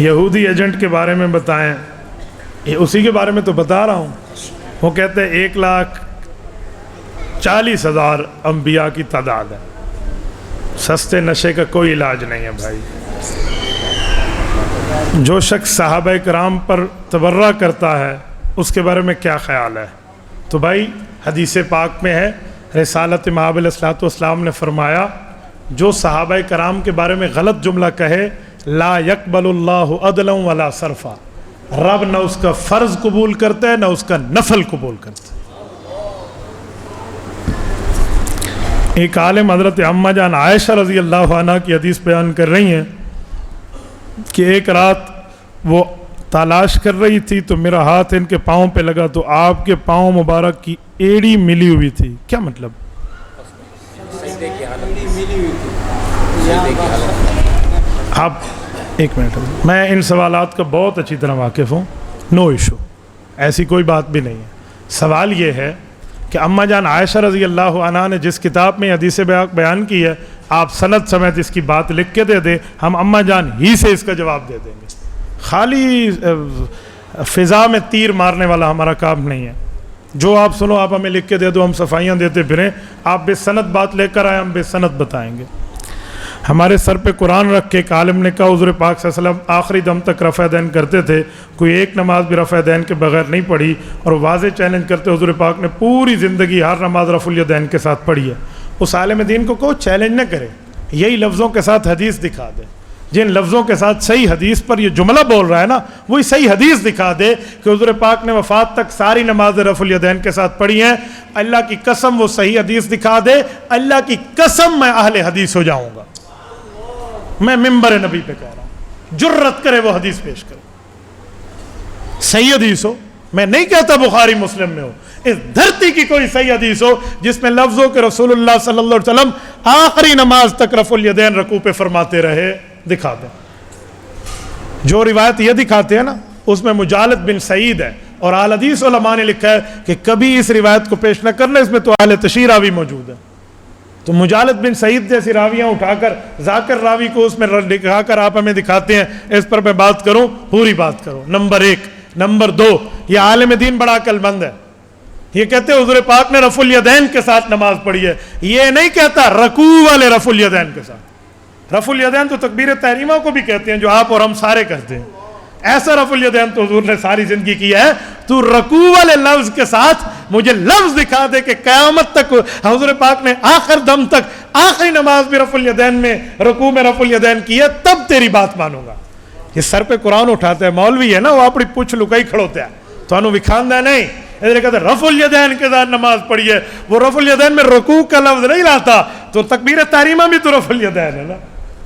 یہودی ایجنٹ کے بارے میں بتائیں. یہ اسی کے بارے میں تو بتا رہا ہوں. وہ کہتے ہیں 1,40,000 انبیاء کی تعداد ہے. سستے نشے کا کوئی علاج نہیں ہے بھائی. جو شخص صحابہ کرام پر تبرہ کرتا ہے اس کے بارے میں کیا خیال ہے؟ تو بھائی حدیث پاک میں ہے، رسالت مآب علیہ الصلوۃ والسلام نے فرمایا جو صحابہ کرام کے بارے میں غلط جملہ کہے لا یقبل اللہ عدلا ولا صرفا، رب نہ اس کا فرض قبول کرتا ہے نہ اس کا نفل قبول کرتا ہے. ایک عالم حضرت اما جان عائشہ رضی اللہ عنہ کی حدیث بیان کر رہی ہیں کہ ایک رات وہ تلاش کر رہی تھی تو میرا ہاتھ ان کے پاؤں پہ لگا تو آپ کے پاؤں مبارک کی ایڑی ملی ہوئی تھی. کیا مطلب؟ آپ ایک منٹ، میں ان سوالات کا بہت اچھی طرح واقف ہوں. نو ایشو، ایسی کوئی بات بھی نہیں ہے. سوال یہ ہے کہ اما جان عائشہ رضی اللہ عنہ نے جس کتاب میں حدیث بیان کی ہے آپ سند سمیت اس کی بات لکھ کے دے دیں، ہم اما جان ہی سے اس کا جواب دے دیں گے. خالی فضا میں تیر مارنے والا ہمارا کام نہیں ہے. جو آپ سنو آپ ہمیں لکھ کے دے دو، ہم صفائیاں دیتے پھریں. آپ بے سند بات لے کر آئے، ہم بے سند بتائیں گے. ہمارے سر پہ قرآن رکھ کے ایک عالم نے کہا حضور پاک صلی اللہ علیہ وسلم آخری دم تک رفع دین کرتے تھے، کوئی ایک نماز بھی رفع دین کے بغیر نہیں پڑھی، اور واضح چیلنج کرتے حضور پاک نے پوری زندگی ہر نماز رفع الیدین کے ساتھ پڑھی ہے. اس عالم دین کو کہو چیلنج نہ کرے، یہی لفظوں کے ساتھ حدیث دکھا دے. جن لفظوں کے ساتھ صحیح حدیث پر یہ جملہ بول رہا ہے نا، وہی صحیح حدیث دکھا دے کہ حضور پاک نے وفات تک ساری نماز رفع الیدین کے ساتھ پڑھی ہیں. اللہ کی قسم وہ صحیح حدیث دکھا دے، اللہ کی قسم میں اہل حدیث ہو جاؤں گا. میں ممبر نبی پہ کہہ رہا ہوں، جرت کرے وہ حدیث پیش کرے، صحیح حدیث ہو. میں نہیں کہتا بخاری مسلم میں ہو، اس دھرتی کی کوئی صحیح حدیث ہو جس میں لفظوں کے رسول اللہ صلی اللہ علیہ وسلم آخری نماز تک رفع الیدین رکوع پہ فرماتے رہے، دکھا دیں. جو روایت یہ دکھاتے ہیں نا اس میں مجالد بن سعید ہے، اور اہل حدیث علماء نے لکھا ہے کہ کبھی اس روایت کو پیش نہ کرنا، اس میں تو اہل تشیع راوی موجود ہے. تو مجالد بن سعید جیسی راویاں اٹھا کر ذاکر راوی کو اس میں دکھا کر آپ ہمیں دکھاتے ہیں. اس پر میں بات کروں، پوری بات کروں. نمبر 1. نمبر 2، یہ عالم دین بڑا عقل مند ہے. یہ کہتے ہیں حضور پاک نے رفع الیدین کے ساتھ نماز پڑھی ہے، یہ نہیں کہتا رکوع والے رفع الیدین کے ساتھ. رفع الیدین تو تکبیر تحریمہ کو بھی کہتے ہیں جو آپ اور ہم سارے کرتے ہیں. ایسا رفع الیدین تو حضور نے ساری زندگی کیا ہے. تو رکوع والے لفظ کے ساتھ مجھے لفظ دکھا دے کہ قیامت تک حضور پاک نے آخر دم تک آخری نماز بھی رفع الیدین میں رکوع میں رفع الیدین کی ہے، تب تیری بات مانوں گا. یہ سر پہ قرآن اٹھاتا ہے، مولوی ہے نا، وہ اپنی پوچھ لکائی کھڑوتا ہے تو انہوں وکھاندہ نہیں. ادھر کہتے ہیں رفع الیدین کے ساتھ نماز پڑھی ہے، وہ رفع الیدین میں رکوع کا لفظ نہیں لاتا، تو تکبیر تحریمہ بھی تو رفع الیدین ہے نا.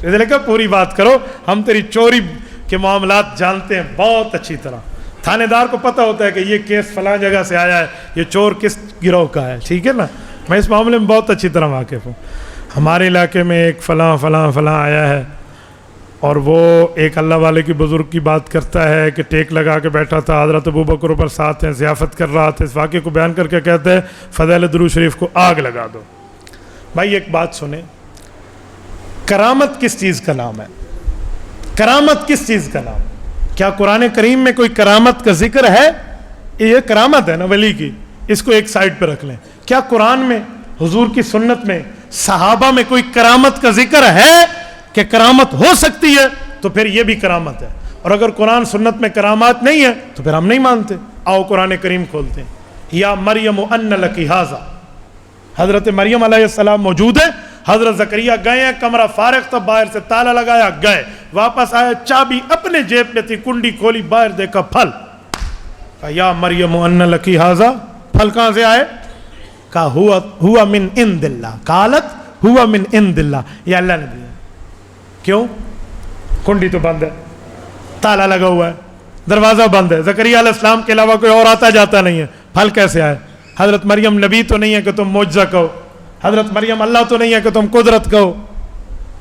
ادھر کہا پوری بات کرو، ہم تیری چوری کے معاملات جانتے ہیں بہت اچھی طرح. تھانے دار کو پتہ ہوتا ہے کہ یہ کیس فلاں جگہ سے آیا ہے، یہ چور کس گروہ کا ہے، ٹھیک ہے نا. میں اس معاملے میں بہت اچھی طرح واقف ہوں. ہمارے علاقے میں ایک فلاں فلاں فلاں آیا ہے، اور وہ ایک اللہ والے کی بزرگ کی بات کرتا ہے کہ ٹیک لگا کے بیٹھا تھا، حضرت ابوبکر پر ساتھ ہیں، ضیافت کر رہا تھا. اس واقعے کو بیان کر کے کہتا ہے فضائل درود شریف کو آگ لگا دو. بھائی ایک بات سنیں، کرامت کس چیز کا نام ہے؟ کرامت کس چیز کا نام ہے؟ کیا قرآن کریم میں کوئی کرامت کا ذکر ہے؟ یہ کرامت ہے نا ولی کی، اس کو ایک سائڈ پہ رکھ لیں. کیا قرآن میں، حضور کی سنت میں، صحابہ میں کوئی کرامت کا ذکر ہے کہ کرامت ہو سکتی ہے؟ تو پھر یہ بھی کرامت ہے. اور اگر قرآن سنت میں کرامات نہیں ہے تو پھر ہم نہیں مانتے. آؤ قرآن کریم کھولتے ہیں. یا مریم ان لکی ھذا، حضرت مریم علیہ السلام موجود ہے. حضرت زکریا گئے ہیں، کمرہ فارغ تھا، باہر سے تالا لگایا، گئے، واپس آئے، چابی اپنے جیب میں تھی، کنڈی کھولی، باہر دیکھا پھل. یا مریم ان لکی ھذا، پھل کہاں سے آئے؟ کہا ہوا من عند اللہ، قالت ہوا من عند اللہ، یہ اللہ نے دیا. کیوں؟ کنڈی تو بند ہے، تالا لگا ہوا ہے، دروازہ بند ہے، زکریا علیہ السلام کے علاوہ کوئی اور آتا جاتا نہیں ہے، پھل کیسے آئے؟ حضرت مریم نبی تو نہیں ہے کہ تم معجزہ کہو، حضرت مریم اللہ تو نہیں ہے کہ تم قدرت کہو.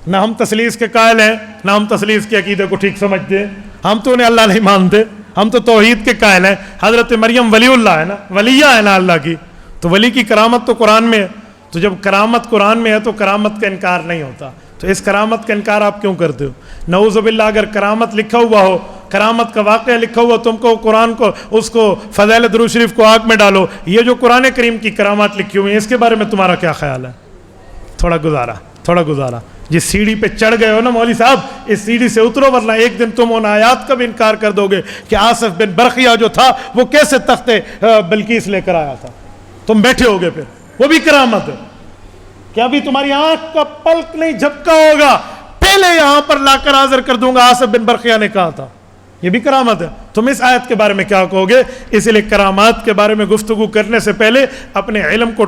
نہ ہم تثلیث کے قائل ہیں، نہ ہم تثلیث کے عقیدے کو ٹھیک سمجھتے ہیں. ہم تو انہیں اللہ نہیں مانتے، ہم تو توحید کے قائل ہیں. حضرت مریم ولی اللہ ہے نا، ولیہ ہے نا اللہ کی، تو ولی کی کرامت تو قرآن میں ہے. تو جب کرامت قرآن میں ہے تو کرامت کا انکار نہیں ہوتا. تو اس کرامت کا انکار آپ کیوں کرتے ہو؟ نعوذ باللہ اگر کرامت لکھا ہوا ہو، کرامت کا واقعہ لکھا ہوا، تم کو قرآن کو، اس کو فضائل درود شریف کو آگ میں ڈالو، یہ جو قرآن کریم کی کرامات لکھی ہوئی ہیں اس کے بارے میں تمہارا کیا خیال ہے؟ تھوڑا گزارا جس سیڑھی پہ چڑھ گئے ہو نا مولوی صاحب، اس سیڑھی سے اترو، ورنہ ایک دن تم ان آیات کا بھی انکار کر دو گے کہ آصف بن برقیہ جو تھا وہ کیسے تخت بلقیس لے کر آیا تھا، تم بیٹھے ہوگے پھر، وہ بھی کرامت ہے کہ ابھی تمہاری آنکھ کا پلک نہیں جھپکا ہوگا، پہلے یہاں پر لا کر حاضر کر دوں گا آصف بن برقیہ نے کہا تھا، یہ بھی کرامت ہے۔ تم اس آیت کے بارے میں کیا کہو گے؟ اس لیے کرامات کے بارے میں گفتگو کرنے سے پہلے اپنے علم کو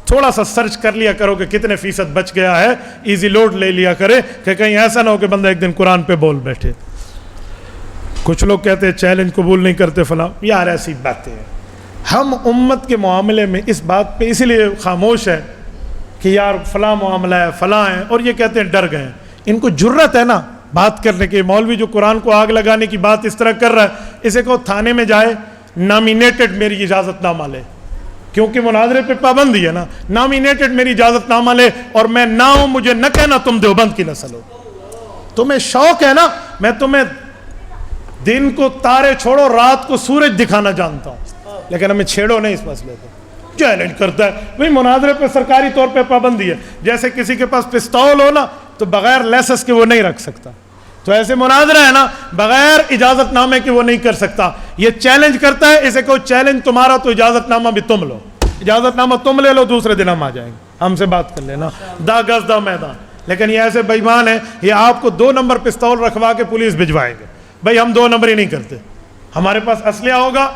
تھوڑا سا سرچ کر لیا کرو کہ کتنے فیصد بچ گیا ہے، ایزی لوڈ لے لیا کرے کہ کہیں ایسا نہ ہو کہ بندہ ایک دن قرآن پہ بول بیٹھے۔ کچھ لوگ کہتے ہیں چیلنج قبول نہیں کرتے فلاں، یار ایسی باتیں ہیں۔ ہم امت کے معاملے میں اس بات پہ اسی لیے خاموش ہے کہ یار فلاں معاملہ ہے، فلاں ہے، اور یہ کہتے ہیں ڈر گئے ہیں۔ ان کو جرت ہے نا بات کرنے کی۔ مولوی جو قرآن کو آگ لگانے کی بات اس طرح کر رہا ہے، اسے کہو تھانے میں جائے، نامینیٹڈ میری اجازت نامہ لے، کیونکہ مناظرے پہ پابندی ہے نا، نامینیٹڈ میری اجازت نامہ لے، اور میں نہ ہوں، مجھے نہ کہنا تم دیوبند کی نسل ہو۔ تمہیں شوق ہے نا، میں تمہیں دن کو تارے چھوڑو، رات کو سورج دکھانا جانتا ہوں، لیکن ہمیں چھیڑو نہیں اس مسئلے کو۔ چیلنج کرتا ہے بھئی، مناظرے پہ سرکاری طور پہ پابندی ہے، جیسے کسی کے پاس پستول ہو نا تو بغیر لیسنس کے وہ نہیں رکھ سکتا، تو ایسے مناظرہ ہے نا بغیر اجازت نامے کے وہ نہیں کر سکتا۔ یہ چیلنج کرتا ہے، اسے کہو چیلنج تمہارا تو اجازت نامہ بھی تم لو، اجازت نامہ تم لے لو، دوسرے دن ہم آ جائیں گے، ہم سے بات کر لینا، دا گز دا میدان۔ لیکن یہ ایسے بے ایمان ہیں، یہ آپ کو 2 نمبر پستول رکھوا کے پولیس بھجوائیں گے۔ بھائی ہم 2 نمبر ہی نہیں کرتے، ہمارے پاس اسلحہ ہوگا،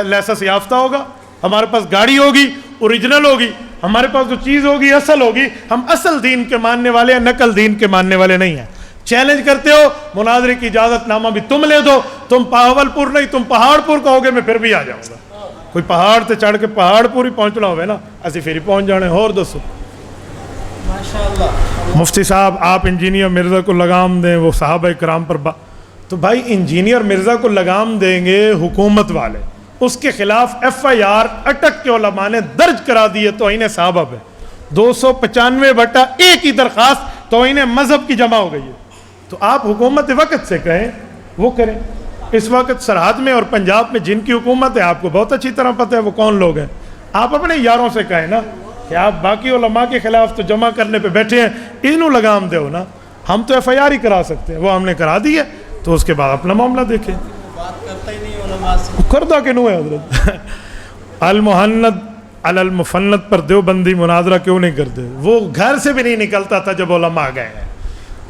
لیسنس یافتہ ہوگا، ہمارے پاس گاڑی ہوگی، اوریجنل ہوگی، ہمارے پاس جو چیز ہوگی اصل ہوگی۔ ہم اصل دین کے ماننے والے ہیں، نقل دین کے ماننے والے نہیں ہیں۔ چیلنج کرتے ہو، مناظرے کی اجازت نامہ بھی تم لے دو، تم پاول پور نہیں، تم پہاڑ پور کہو گے، میں پھر بھی آ جاؤں گا۔ کوئی پہاڑ تے چڑھ کے پہاڑ پور ہی پہنچنا ہوئے نا، اسی پھر ہی پہنچ جانے۔ اور دسو مفتی صاحب، آپ انجینئر مرزا کو لگام دیں، وہ صحابہ کرام پر تو بھائی انجینئر مرزا کو لگام دیں گے حکومت والے، اس کے خلاف FIR اٹک کے علماء نے درج کرا دی ہے توہین صحابہ پہ، 295/1 کی درخواست توہین مذہب کی جمع ہو گئی ہے۔ تو آپ حکومت وقت سے کہیں وہ کریں۔ اس وقت سرحد میں اور پنجاب میں جن کی حکومت ہے آپ کو بہت اچھی طرح پتہ ہے وہ کون لوگ ہیں، آپ اپنے یاروں سے کہیں نا کہ آپ باقی علماء کے خلاف تو جمع کرنے پہ بیٹھے ہیں، انہوں لگام دو نا، ہم تو FIR ہی کرا سکتے ہیں، وہ ہم نے کرا دی ہے، تو اس کے بعد اپنا معاملہ دیکھیں۔ بات کرتا ہی نہیں علماء سے، کردہ کیوں ہے حضرت؟ المحند علی المفند پر دیوبندی مناظرہ کیوں نہیں کرتے؟ وہ گھر سے بھی نہیں نکلتا تھا جب علماء گئے ہیں۔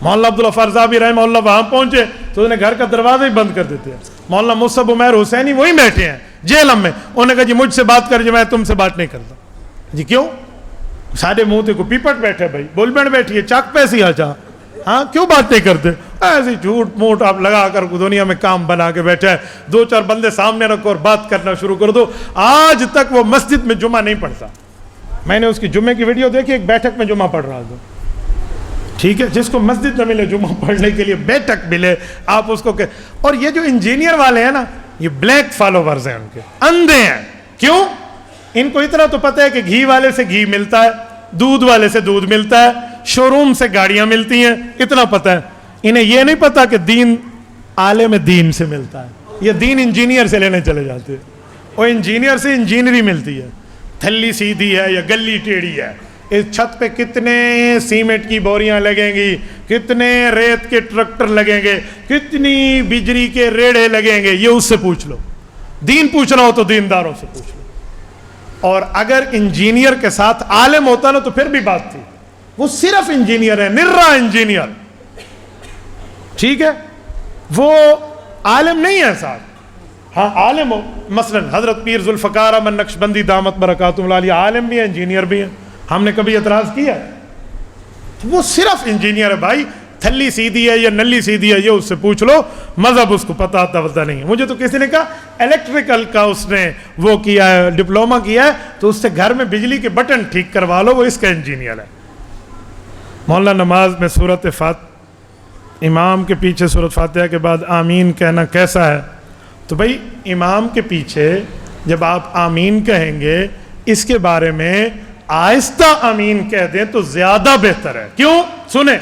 مولانا عبدالغفار صاحبی رحمہ اللہ وہاں پہنچے تو انہوں نے گھر کا دروازہ ہی بند کر دیتے ہیں۔ مولانا مصعب عمیر حسینی وہی بیٹھے ہیں جیل میں، انہوں نے کہا جی مجھ سے بات کر، جی میں تم سے بات نہیں کرتا۔ جی کیوں؟ سارے منہ تے کو پیپٹ بیٹھے، بھائی بول بین بیٹھی ہے، چاک پیسی آجا، ہاں کیوں بات نہیں کرتے؟ ایسی جھوٹ موٹ آپ لگا کر دنیا میں کام بنا کے بیٹھے ہیں، 2-4 بندے سامنے رکھو اور بات کرنا شروع کر دو۔ آج تک وہ مسجد میں جمعہ نہیں پڑھتا، میں نے اس کی جمعے کی ویڈیو دیکھی، ایک بیٹھک میں جمعہ پڑھ رہا تھا، ٹھیک ہے، جس کو مسجد نہ ملے جمعہ پڑھنے کے لیے بیٹھک ملے، آپ اس کو کہ اور یہ جو انجینئر والے ہیں نا، یہ بلیک فالوورز ہیں، ان کے اندھے ہیں۔ کیوں؟ ان کو اتنا تو پتہ ہے کہ گھی والے سے گھی ملتا ہے، دودھ والے سے دودھ ملتا ہے، شو روم سے گاڑیاں ملتی ہیں، اتنا پتہ ہے۔ انہیں یہ نہیں پتا کہ دین عالم دین سے ملتا ہے، یہ دین انجینئر سے لینے چلے جاتے ہیں، اور انجینئر سے انجینئری ملتی ہے، تھلی سیدھی ہے یا گلی ٹیڑھی ہے، اس چھت پہ کتنے سیمنٹ کی بوریاں لگیں گی، کتنے ریت کے ٹریکٹر لگیں گے، کتنی بجلی کے ریڑے لگیں گے، یہ اس سے پوچھ لو۔ دین پوچھنا ہو تو دینداروں سے پوچھ لو۔ اور اگر انجینئر کے ساتھ عالم ہوتا نا تو پھر بھی بات تھی، وہ صرف انجینئر ہے، نرا انجینئر، ٹھیک ہے، وہ عالم نہیں ہے ساتھ۔ ہاں عالم ہو، مثلا حضرت پیر ذوالفقار احمد نقشبندی دامت برکاتہم العالیہ عالم بھی ہے، انجینئر بھی ہے، ہم نے کبھی اعتراض کیا؟ وہ صرف انجینئر ہے بھائی، تھلی سیدھی ہے یا نلی سیدھی ہے یہ اس سے پوچھ لو، مذہب اس کو پتہ تھا نہیں ہے۔ مجھے تو کسی نے کہا الیکٹریکل کا اس نے وہ کیا ہے، ڈپلومہ کیا ہے، تو اس سے گھر میں بجلی کے بٹن ٹھیک کروا لو، وہ اس کا انجینئر ہے۔ مولانا نماز میں سورۃ فاتحہ، امام کے پیچھے سورۃ فاتحہ کے بعد آمین کہنا کیسا ہے؟ تو بھائی امام کے پیچھے جب آپ آمین کہیں گے، اس کے بارے میں آہستہ آمین کہہ دیں تو زیادہ بہتر ہے۔ کیوں؟ سنیں،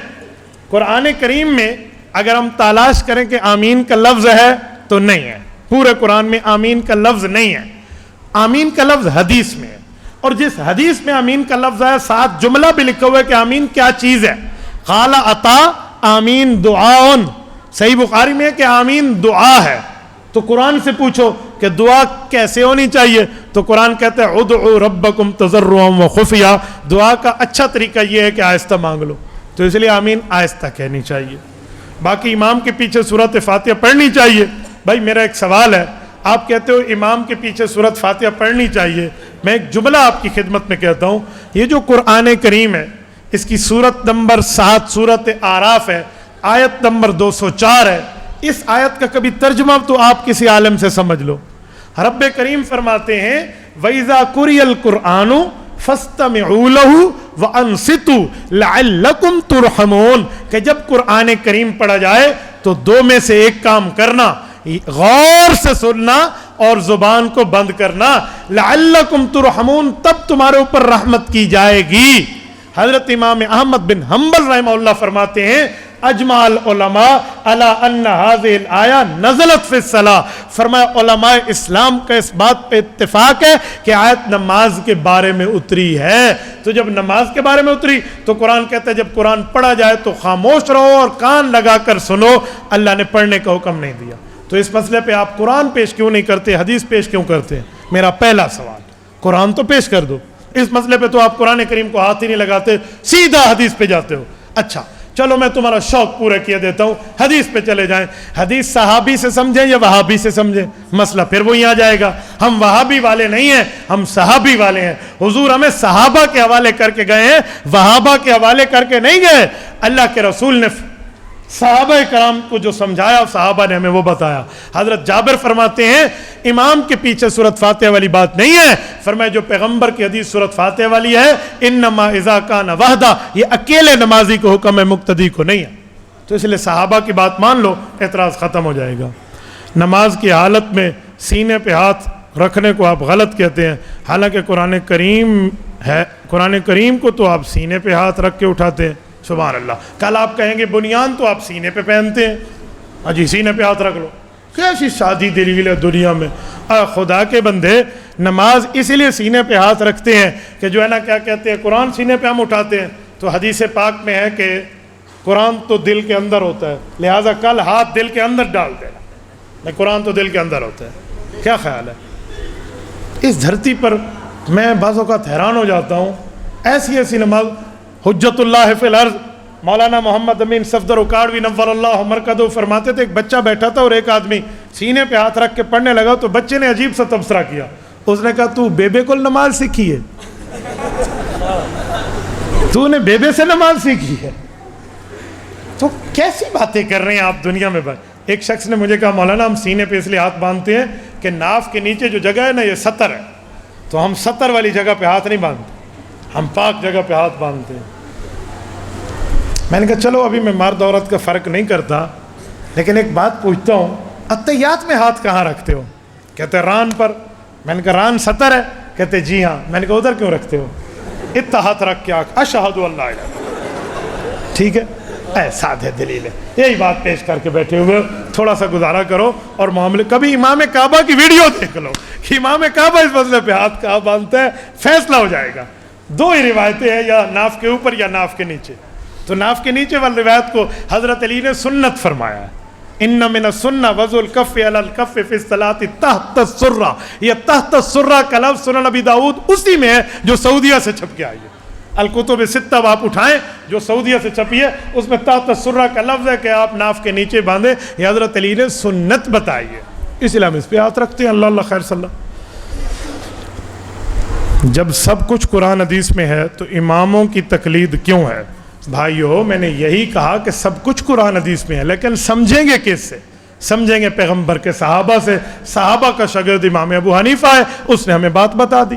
قرآن کریم میں اگر ہم تلاش کریں کہ آمین کا لفظ ہے تو نہیں ہے، پورے قرآن میں آمین کا لفظ نہیں ہے. آمین کا لفظ حدیث میں ہے، اور جس حدیث میں آمین کا لفظ ہے ساتھ جملہ بھی لکھا ہوا ہے کہ آمین کیا چیز ہے. قال عطا آمین دعاؤن، صحیح بخاری میں ہے کہ آمین دعا ہے. تو قرآن سے پوچھو کہ دعا کیسے ہونی چاہیے، تو قرآن کہتا ہے ادعوا ربکم تضرعا وخفیا، دعا کا اچھا طریقہ یہ ہے کہ آہستہ مانگ لو، تو اس لیے آمین آہستہ کہنی چاہیے. باقی امام کے پیچھے سورۃ فاتحہ پڑھنی چاہیے. بھائی میرا ایک سوال ہے، آپ کہتے ہو امام کے پیچھے سورۃ فاتحہ پڑھنی چاہیے، میں ایک جملہ آپ کی خدمت میں کہتا ہوں. یہ جو قرآن کریم ہے اس کی سورت نمبر 7 سورۃ اعراف ہے، آیت نمبر 204 ہے. اس آیت کا کبھی ترجمہ تو آپ کسی عالم سے سمجھ لو. رب کریم فرماتے ہیں وَإِذَا قُرِئَ الْقُرْآنُ فَاسْتَمِعُوا لَهُ وَأَنصِتُوا لَعَلَّكُمْ تُرْحَمُونَ، کہ جب قرآن کریم پڑھا جائے تو دو میں سے ایک کام کرنا، غور سے سننا اور زبان کو بند کرنا. لعلکم ترحمون، تب تمہارے اوپر رحمت کی جائے گی. حضرت امام احمد بن حنبل رحمہ اللہ فرماتے ہیں اجمع العلماء علی ان هذه الآیہ نزلت فی الصلاۃ، فرمایا علماء اسلام کا اس بات پہ اتفاق ہے کہ آیت نماز کے بارے میں اتری ہے. تو جب نماز کے بارے میں اتری تو قرآن کہتا ہے جب قرآن پڑھا جائے تو خاموش رہو اور کان لگا کر سنو، اللہ نے پڑھنے کا حکم نہیں دیا. تو اس مسئلے پہ آپ قرآن پیش کیوں نہیں کرتے، حدیث پیش کیوں کرتے ہیں؟ میرا پہلا سوال، قرآن تو پیش کر دو. اس مسئلے پہ تو آپ قرآن کریم کو ہاتھ ہی نہیں لگاتے، سیدھا حدیث پہ جاتے ہو. اچھا چلو میں تمہارا شوق پورا کیے دیتا ہوں، حدیث پہ چلے جائیں. حدیث صحابی سے سمجھیں یا وہابی سے سمجھیں، مسئلہ پھر وہی آ جائے گا. ہم وہابی والے نہیں ہیں، ہم صحابی والے ہیں. حضور ہمیں صحابہ کے حوالے کر کے گئے ہیں، وہابہ کے حوالے کر کے نہیں گئے. اللہ کے رسول نے صحابہ کرام کو جو سمجھایا صحابہ نے ہمیں وہ بتایا. حضرت جابر فرماتے ہیں امام کے پیچھے سورۃ فاتحہ والی بات نہیں ہے، فرمایا جو پیغمبر کی حدیث سورۃ فاتحہ والی ہے انما اذا کان وحدہ، یہ اکیلے نمازی کو حکم ہے، مقتدی کو نہیں ہے. تو اس لیے صحابہ کی بات مان لو، اعتراض ختم ہو جائے گا. نماز کی حالت میں سینے پہ ہاتھ رکھنے کو آپ غلط کہتے ہیں، حالانکہ قرآن کریم ہے، قرآن کریم کو تو آپ سینے پہ ہاتھ رکھ کے اٹھاتے ہیں. سبحان اللہ. کل آپ کہیں گے بنیان تو آپ سینے پہ پہنتے ہیں، جی سینے پہ ہاتھ رکھ لو. کیسی شادی دلیل ہے دنیا میں. خدا کے بندے نماز اس لیے سینے پہ ہاتھ رکھتے ہیں کہ جو ہے نا کیا کہتے ہیں، قرآن سینے پہ ہم اٹھاتے ہیں تو حدیث پاک میں ہے کہ قرآن تو دل کے اندر ہوتا ہے، لہٰذا کل ہاتھ دل کے اندر ڈال دینا، قرآن تو دل کے اندر ہوتا ہے. کیا خیال ہے؟ اس دھرتی پر میں بعض اوقات حیران ہو جاتا ہوں، ایسی ایسی نماز. حجت اللہ فی الارض مولانا محمد امین صفدر اکاڑوی نور اللہ مرکزہ فرماتے تھے ایک بچہ بیٹھا تھا اور ایک آدمی سینے پہ ہاتھ رکھ کے پڑھنے لگا تو بچے نے عجیب سا تبصرہ کیا. اس نے کہا تو بیبے کو نماز سیکھی ہے، تو نے بیبے سے نماز سیکھی ہے. تو کیسی باتیں کر رہے ہیں آپ دنیا میں. ایک شخص نے مجھے کہا مولانا ہم سینے پہ اس لیے ہاتھ باندھتے ہیں کہ ناف کے نیچے جو جگہ ہے نا یہ سطر ہے، تو ہم سطر والی جگہ پہ ہاتھ نہیں باندھتے، ہم پاک جگہ پہ ہاتھ باندھتے ہیں. میں نے کہا چلو ابھی میں مرد عورت کا فرق نہیں کرتا، لیکن ایک بات پوچھتا ہوں، اتحیات میں ہاتھ کہاں رکھتے ہو؟ کہتے ہیں ران پر. میں نے کہا ران سطر ہے؟ کہتے جی ہاں. میں نے کہا ادھر کیوں رکھتے ہو؟ اتنا ہاتھ رکھ کے اشہد اللہ الہ. ٹھیک ہے، سادہ دلیل ہے. یہی بات پیش کر کے بیٹھے ہوئے تھوڑا سا گزارا کرو اور معاملے. کبھی امام کعبہ کی ویڈیو دیکھ لو کہ امام کعبہ اس مسئلے پہ ہاتھ کہاں باندھتا ہے، فیصلہ ہو جائے گا. دو ہی روایتیں ہیں، یا ناف کے اوپر یا ناف کے نیچے. تو ناف کے نیچے والی روایت کو حضرت علی نے سنت فرمایا ہے. ان من السنہ وضع الکف علی الکف فی الصلاۃ تحت السرہ. یہ تحت السرہ کا لفظ سنن نبی داؤد اسی میں ہے جو سعودیہ سے چھپ کے آئی ہے. الکتب ستہ آپ اٹھائیں جو سعودیہ سے چھپی ہے، اس میں تحت السرہ کا لفظ ہے کہ آپ ناف کے نیچے باندھیں. یہ حضرت علی نے سنت بتائی ہے، اس لیے ہم اس پہ ہاتھ رکھتے ہیں. اللہ اللہ خیر صلی اللہ. جب سب کچھ قرآن حدیث میں ہے تو اماموں کی تقلید کیوں ہے؟ بھائیو میں نے یہی کہا کہ سب کچھ قرآن حدیث میں ہے، لیکن سمجھیں گے کس سے؟ سمجھیں گے پیغمبر کے صحابہ سے. صحابہ کا شاگرد امام ابو حنیفہ ہے، اس نے ہمیں بات بتا دی.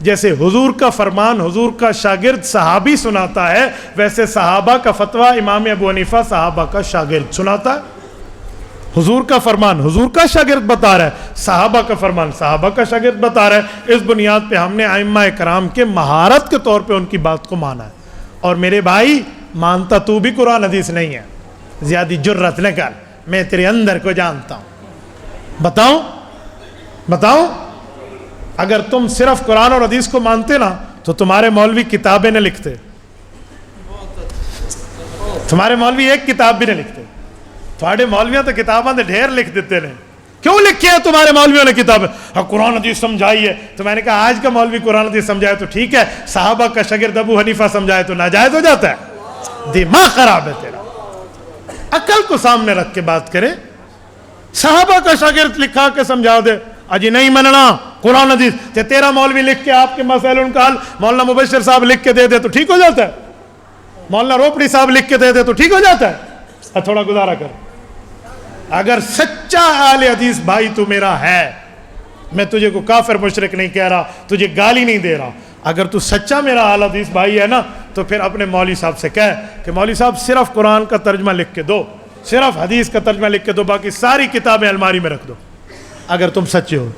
جیسے حضور کا فرمان حضور کا شاگرد صحابی سناتا ہے، ویسے صحابہ کا فتویٰ امام ابو حنیفہ صحابہ کا شاگرد سناتا ہے. حضور کا فرمان حضور کا شاگرد بتا رہا ہے، صحابہ کا فرمان صحابہ کا شاگرد بتا رہا ہے. اس بنیاد پہ ہم نے ائمہ کرام کے مہارت کے طور پہ ان کی بات کو مانا ہے. اور میرے بھائی مانتا تو بھی قرآن حدیث نہیں ہے, زیادہ جرت نہ کر, میں تیرے اندر کو جانتا ہوں. بتاؤں اگر تم صرف قرآن اور حدیث کو مانتے نا تو تمہارے مولوی کتابیں نہ لکھتے, تمہارے مولوی ایک کتاب بھی نہ لکھتے. تھوڑے مولویاں تو کتاباں دے ڈھیر لکھ دیتے ہیں. کیوں لکھی ہے تمہارے مولویوں نے کتابیں؟ قرآن حدیث سمجھائی ہے. تو میں نے کہا آج کا مولوی قرآن حدیث سمجھائے تو ٹھیک ہے, صحابہ کا شاگرد ابو حنیفہ سمجھائے تو ناجائز ہو جاتا ہے؟ دماغ خراب ہے تیرا. عقل کو سامنے رکھ کے بات کرے. صحابہ کا شاگرد لکھا کے سمجھا دے, اجی نہیں مننا قرآن حدیث, تے تیرا مولوی لکھ کے آپ کے مسائل ان کا حل مولانا مبشر صاحب لکھ کے دے دے تو ٹھیک ہو جاتا ہے, مولانا روپڑی صاحب لکھ کے دے دے تو ٹھیک ہو جاتا ہے. تھوڑا گزارا کر. اگر سچا اہل حدیث بھائی تو میرا ہے, میں تجھے کو کافر مشرک نہیں کہہ رہا, تجھے گالی نہیں دے رہا, اگر تو سچا میرا اہل حدیث بھائی ہے نا تو پھر اپنے مولوی صاحب سے کہہ کہ مولوی صاحب صرف قرآن کا ترجمہ لکھ کے دو, صرف حدیث کا ترجمہ لکھ کے دو, باقی ساری کتابیں الماری میں رکھ دو. اگر تم سچے ہو.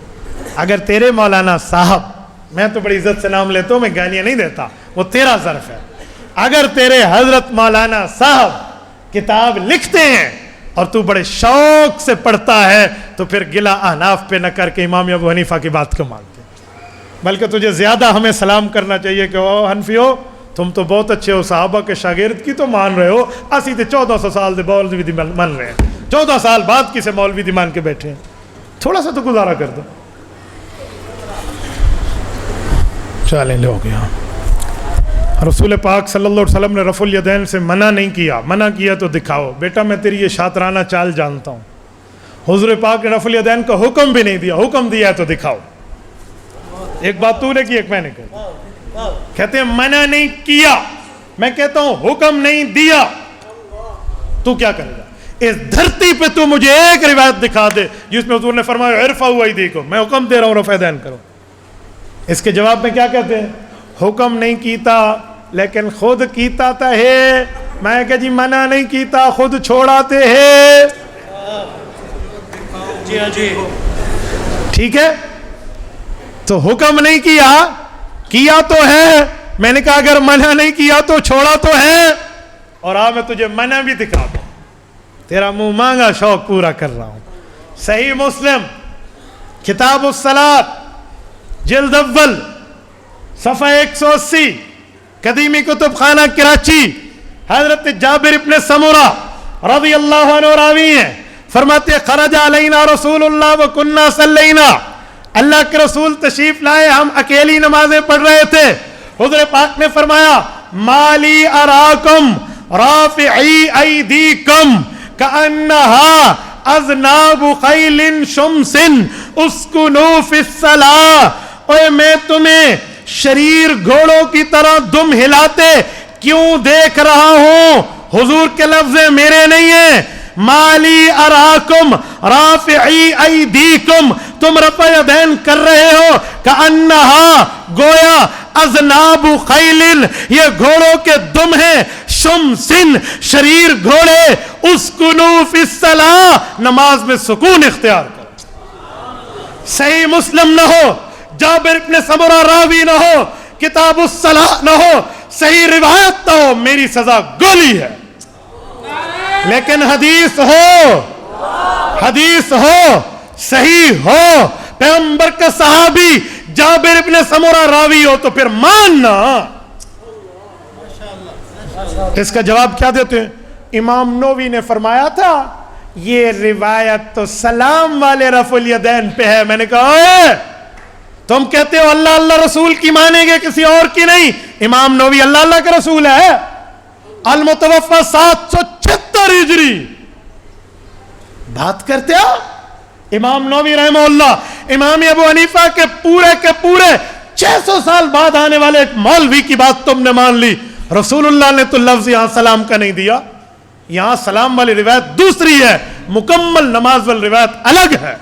اگر تیرے مولانا صاحب, میں تو بڑی عزت سے نام لیتا ہوں, میں گالیاں نہیں دیتا, وہ تیرا ظرف ہے, اگر تیرے حضرت مولانا صاحب کتاب لکھتے ہیں اور تو بڑے شوق سے پڑھتا ہے تو پھر گلا احناف پہ نہ کر کے امام ابو حنیفہ کی بات کو مانتے, بلکہ تجھے زیادہ ہمیں سلام کرنا چاہیے کہ او حنفیو تم تو بہت اچھے ہو, صحابہ کے شاگرد کی تو مان رہے ہو, اسی تے 1400 سال دے مولوی دی مان رہے ہیں, 14 سال بعد کسے مولوی دی مان کے بیٹھے ہیں. تھوڑا سا تو گزارا کر دو. چلیں لے ہو گیا. رسول پاک صلی اللہ علیہ وسلم نے رفع الیدین سے منع نہیں کیا, منع کیا تو دکھاؤ. بیٹا میں تیری یہ شاطرانہ چال جانتا ہوں. حضور پاک نے رفع الیدین کا حکم بھی نہیں دیا, حکم دیا ہے تو دکھاؤ. ایک بات تو نے کی, ایک میں نے کہی. کہتے ہیں منع نہیں کیا, میں کہتا ہوں حکم نہیں دیا. تو کیا کرے گا؟ اس دھرتی پہ تو مجھے ایک روایت دکھا دے جس میں حضور نے فرمایا ارفعوا ایدیکم, میں حکم دے رہا ہوں رفع الیدین کرو. اس کے جواب میں کیا کہتے ہیں؟ حکم نہیں کیتا لیکن خود کیتا تا ہے. میں کہ جی منع نہیں کیتا, خود چھوڑاتے ہیں. جی ٹھیک ہے, تو حکم نہیں کیا تو ہے. میں نے کہا اگر منع نہیں کیا تو چھوڑا تو ہے. اور میں تجھے منع بھی دکھا دوں, تیرا منہ مانگا شوق پورا کر رہا ہوں. صحیح مسلم کتاب الصلاۃ جلد اول صفحہ 180, قدیمی کتب خانہ کراچی, حضرت جابر ابن سمرہ رضی اللہ عنہ راوی ہیں, فرماتے خرج علینا رسول اللہ وکننا صلینا, اللہ کے رسول تشریف لائے, ہم اکیلی نمازیں پڑھ رہے تھے. حضور پاک نے فرمایا مالی اراکم رافعی ایدیکم کأنہا اذناب خیل شمس اسکنوا فی الصلاۃ. اوے میں تمہیں شریر گھوڑوں کی طرح دم ہلاتے کیوں دیکھ رہا ہوں؟ حضور کے لفظ میرے نہیں ہیں. مالی اراکم رافعی ایدیکم, تم رفع یدین کر رہے ہو کأنہا گویا اذناب خیل, یہ گھوڑوں کے دم ہیں, شمسن شریر گھوڑے, اسکنوا فی الصلاۃ نماز میں سکون اختیار کرو. صحیح مسلم نہ ہو, جابر ابن سمرہ راوی نہ ہو, کتاب الصلاۃ نہ ہو, صحیح روایت نہ ہو, میری سزا گولی ہے. لیکن حدیث ہو صحیح ہو, پیغمبر کا صحابی جابر ابن سمرہ راوی ہو تو پھر ماننا. اس کا جواب کیا دیتے ہیں؟ امام نووی نے فرمایا تھا یہ روایت تو سلام والے رفع الیدین پہ ہے. میں نے کہا اے تم کہتے ہو اللہ اللہ رسول کی مانیں گے کسی اور کی نہیں. امام نووی اللہ اللہ کا رسول ہے, المتوفى 776 ہجری. بات کرتے ہو امام نووی رحمہ اللہ, امام ابو حنیفہ کے پورے 600 سال بعد آنے والے ایک مولوی کی بات تم نے مان لی. رسول اللہ نے تو لفظ یہاں سلام کا نہیں دیا, یہاں سلام والی روایت دوسری ہے, مکمل نماز والی روایت الگ ہے.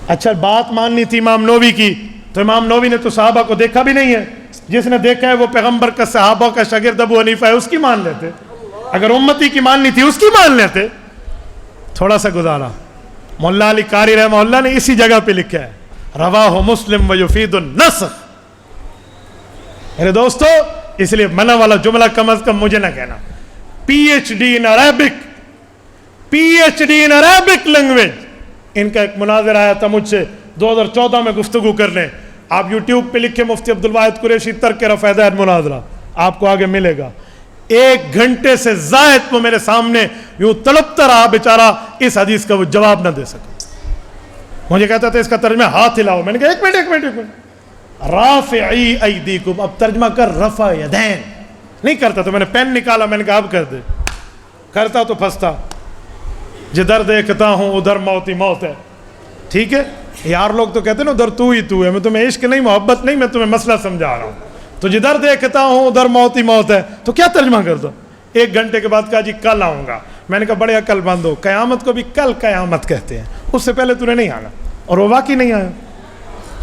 اچھا بات ماننی تھی امام نووی کی, تو امام نووی نے تو صحابہ کو دیکھا بھی نہیں ہے. جس نے دیکھا ہے وہ پیغمبر کا صحابہ کا شاگرد ابو حنیفہ ہے, اس کی مان لیتے. اگر امتی کی ماننی تھی اس کی مان لیتے. تھوڑا سا گزارا. مولا علی قاری رحمہ اللہ نے اسی جگہ پہ لکھا ہے رواہ مسلم و یفید النسخ. میرے دوستو اس لیے منع والا جملہ کم از کم مجھے نہ کہنا. PhD in Arabic, PhD in Arabic language. ان کا ایک مناظر آیا تھا مجھ سے 2014 میں گفتگو کرنے. آپ یوٹیوب پہ لکھے مفتی عبدالواحد قریشی ترک رفع دین مناظرہ, آپ کو آگے ملے گا. 1 گھنٹے سے زائد وہ میرے سامنے یوں تڑپتا رہا بیچارہ, اس حدیث کا وہ جواب نہ دے سکا. مجھے کہتا تھا اس کا ترجمہ ہاتھ ہلاؤ. میں نے کہا ایک منٹ, رافعی ایدیکم, اب ترجمہ کر رفع یدین. نہیں کرتا تو میں نے پین نکالا, میں نے کہا اب کر دے. کرتا تو پھنستا. جدھر دیکھتا ہوں ادھر موت ہی موت ہے. ٹھیک ہے یار, لوگ تو کہتے ہیں نا ادھر تو ہی تو ہے. میں تمہیں عشق نہیں, محبت نہیں, میں تمہیں مسئلہ سمجھا رہا ہوں. تو جدھر دیکھتا ہوں ادھر موت ہی موت ہے, تو کیا ترجمہ کر دو. 1 گھنٹے کے بعد کہا جی کل آؤں گا. میں نے کہا بڑے عقل مند ہو, قیامت کو بھی کل قیامت کہتے ہیں, اس سے پہلے تُونے نہیں آنا, اور وہ واقعی نہیں آیا.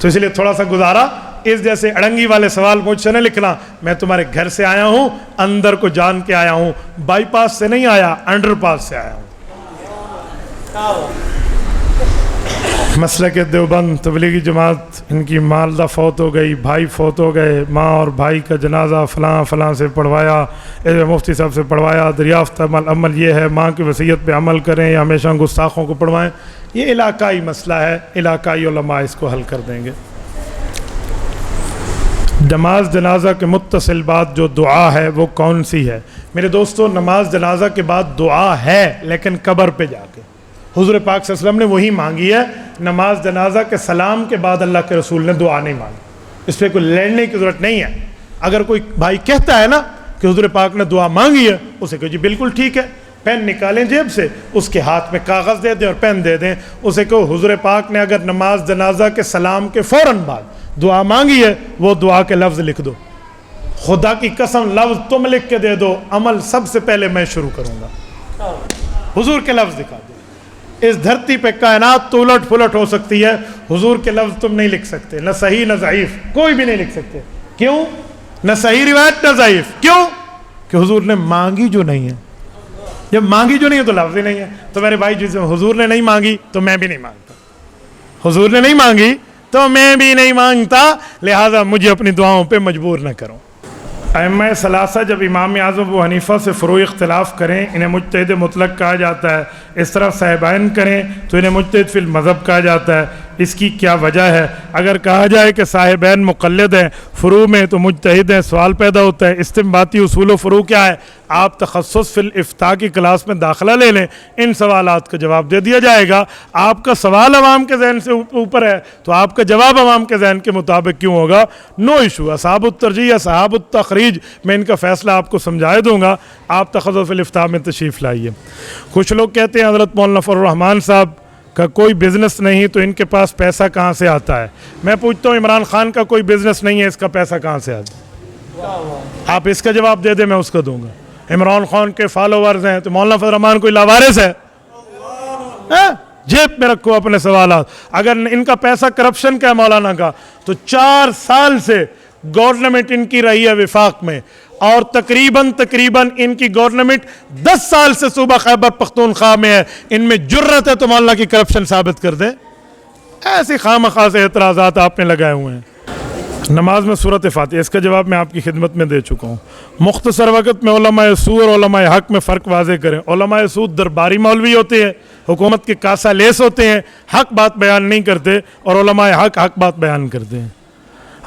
تو اس لیے تھوڑا سا گزارا, اس جیسے اڑنگی والے سوال مجھ سے نہ لکھنا. میں تمہارے گھر سے آیا ہوں, اندر کو جان کے آیا ہوں, بائی پاس سے نہیں آیا, انڈر پاس سے آیا ہوں. مسلک دیوبند تبلیغی جماعت, ان کی والدہ فوت ہو گئی, بھائی فوت ہو گئے, ماں اور بھائی کا جنازہ فلاں سے پڑھوایا, مفتی صاحب سے پڑھوایا. دریافت عمل یہ ہے, ماں کی وصیت پہ عمل کریں یا ہمیشہ گستاخوں کو پڑھوائیں. یہ علاقائی مسئلہ ہے, علاقائی علماء اس کو حل کر دیں گے. نماز جنازہ کے متصل بعد جو دعا ہے وہ کون سی ہے؟ میرے دوستو, نماز جنازہ کے بعد دعا ہے, لیکن قبر پہ جا کے. حضور پاک صلی اللہ علیہ وسلم نے وہی مانگی ہے. نماز جنازہ کے سلام کے بعد اللہ کے رسول نے دعا نہیں مانگی. اس پہ کوئی لڑنے کی ضرورت نہیں ہے. اگر کوئی بھائی کہتا ہے نا کہ حضور پاک نے دعا مانگی ہے, اسے کہو جی بالکل ٹھیک ہے, پین نکالیں جیب سے, اس کے ہاتھ میں کاغذ دے دیں اور پین دے دیں. اسے کہو حضور پاک نے اگر نماز جنازہ کے سلام کے فوراً بعد دعا مانگی ہے, وہ دعا کے لفظ لکھ دو. خدا کی قسم لفظ تم لکھ کے دے دو, عمل سب سے پہلے میں شروع کروں گا. حضور کے لفظ دکھا دو. اس دھرتی پہ کائنات تو الٹ پلٹ ہو سکتی ہے, حضور کے لفظ تم نہیں لکھ سکتے, نہ صحیح نہ ضعیف, کوئی بھی نہیں لکھ سکتے. کیوں؟ نہ صحیح روایت نہ ضعیف. کیوں؟ کہ حضور نے مانگی جو نہیں ہے. جب مانگی جو نہیں ہے تو لفظ ہی نہیں ہے. تو میرے بھائی جس حضور نے نہیں مانگی تو میں بھی نہیں مانگتا, حضور نے نہیں مانگی تو میں بھی نہیں مانگتا, لہٰذا مجھے اپنی دعاؤں پہ مجبور نہ کروں. ائمہ ثلاثہ جب امام اعظم ابو حنیفہ سے فروعی اختلاف کریں انہیں مجتہد مطلق کہا جاتا ہے, اس طرح صاحبین کریں تو انہیں مجتہد فی المذہب کہا جاتا ہے. اس کی کیا وجہ ہے؟ اگر کہا جائے کہ صاحبین مقلد ہیں فروع میں تو مجتہد ہیں, سوال پیدا ہوتا ہے استنباطی اصول و فروع کیا ہے؟ آپ تخصص فی الافتاء کی کلاس میں داخلہ لے لیں, ان سوالات کا جواب دے دیا جائے گا. آپ کا سوال عوام کے ذہن سے اوپر ہے تو آپ کا جواب عوام کے ذہن کے مطابق کیوں ہوگا؟ No issue. اصحاب الترجیح اصحاب التخریج, میں ان کا فیصلہ آپ کو سمجھائے دوں گا. آپ تخصص فی الافتاء میں تشریف لائیے. کچھ لوگ کہتے ہیں حضرت مولانا فضل الرحمان صاحب کا کوئی بزنس نہیں تو ان کے پاس پیسہ کہاں سے آتا ہے؟ میں پوچھتا ہوں عمران خان کا کوئی بزنس نہیں ہے, اس کا پیسہ کہاں سے آتا ہے؟ آپ اس کا جواب دے دیں, میں اس کا دوں گا. عمران خان کے فالوورز ہیں تو مولانا فضل الرحمان کوئی لاوارث ہے؟ جیب میں رکھو اپنے سوالات. اگر ان کا پیسہ کرپشن کا ہے مولانا کا, تو 4 سال سے گورنمنٹ ان کی رہی ہے وفاق میں, اور تقریباً ان کی گورنمنٹ 10 سال سے صوبہ خیبر پختونخوا میں ہے. ان میں جرت ہے تو مولانا کی کرپشن ثابت کر دیں. ایسی خواہ سے اعتراضات آپ نے لگائے ہوئے ہیں. نماز میں سورۃ فاتحہ, اس کا جواب میں آپ کی خدمت میں دے چکا ہوں. مختصر وقت میں علماء سو اور علماء حق میں فرق واضح کریں. علماء سو درباری مولوی ہوتے ہیں, حکومت کے کاسا لیس ہوتے ہیں, حق بات بیان نہیں کرتے, اور علماء حق بات بیان کرتے ہیں.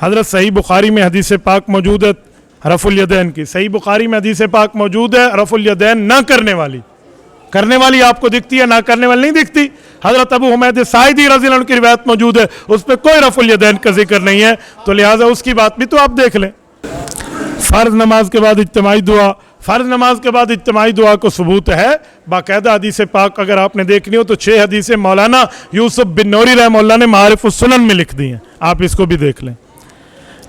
حضرت صحیح بخاری میں حدیث پاک موجود ہے رفع الیدین کی. صحیح بخاری میں حدیث پاک موجود ہے رفع الیدین نہ کرنے والی آپ کو دکھتی ہے, نہ کرنے والی نہیں دکھتی. حضرت ابو حمید ساعدی رضی اللہ عنہ کی روایت موجود ہے, اس پہ کوئی رفع الیدین کا ذکر نہیں ہے, تو لہٰذا اس کی بات بھی تو آپ دیکھ لیں. فرض نماز کے بعد اجتماعی دعا, فرض نماز کے بعد اجتماعی دعا کو ثبوت ہے باقاعدہ حدیث پاک. اگر آپ نے دیکھنی ہو تو 6 حدیثیں مولانا یوسف بن نوری رحمہ اللہ نے معارف السنن میں لکھ دی ہیں, آپ اس کو بھی دیکھ لیں.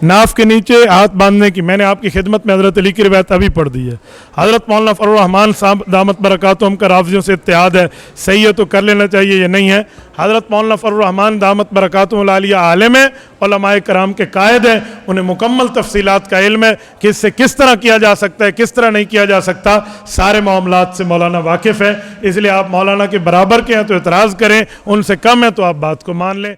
ناف کے نیچے ہاتھ باندھنے کی, میں نے آپ کی خدمت میں حضرت علی کی روایت ابھی پڑھ دی ہے. حضرت مولانا فضل الرحمان صاحب دامت برکاتہم کا رافضیوں سے اتحاد ہے, صحیح ہے تو کر لینا چاہیے, یہ نہیں ہے. حضرت مولانا فضل الرحمان دامت برکاتہم العالیہ عالم ہیں, علماء کرام کے قائد ہیں, انہیں مکمل تفصیلات کا علم ہے کہ اس سے کس طرح کیا جا سکتا ہے, کس طرح نہیں کیا جا سکتا. سارے معاملات سے مولانا واقف ہے, اس لیے آپ مولانا کے برابر کے ہیں تو اعتراض کریں, ان سے کم ہیں تو آپ بات کو مان لیں.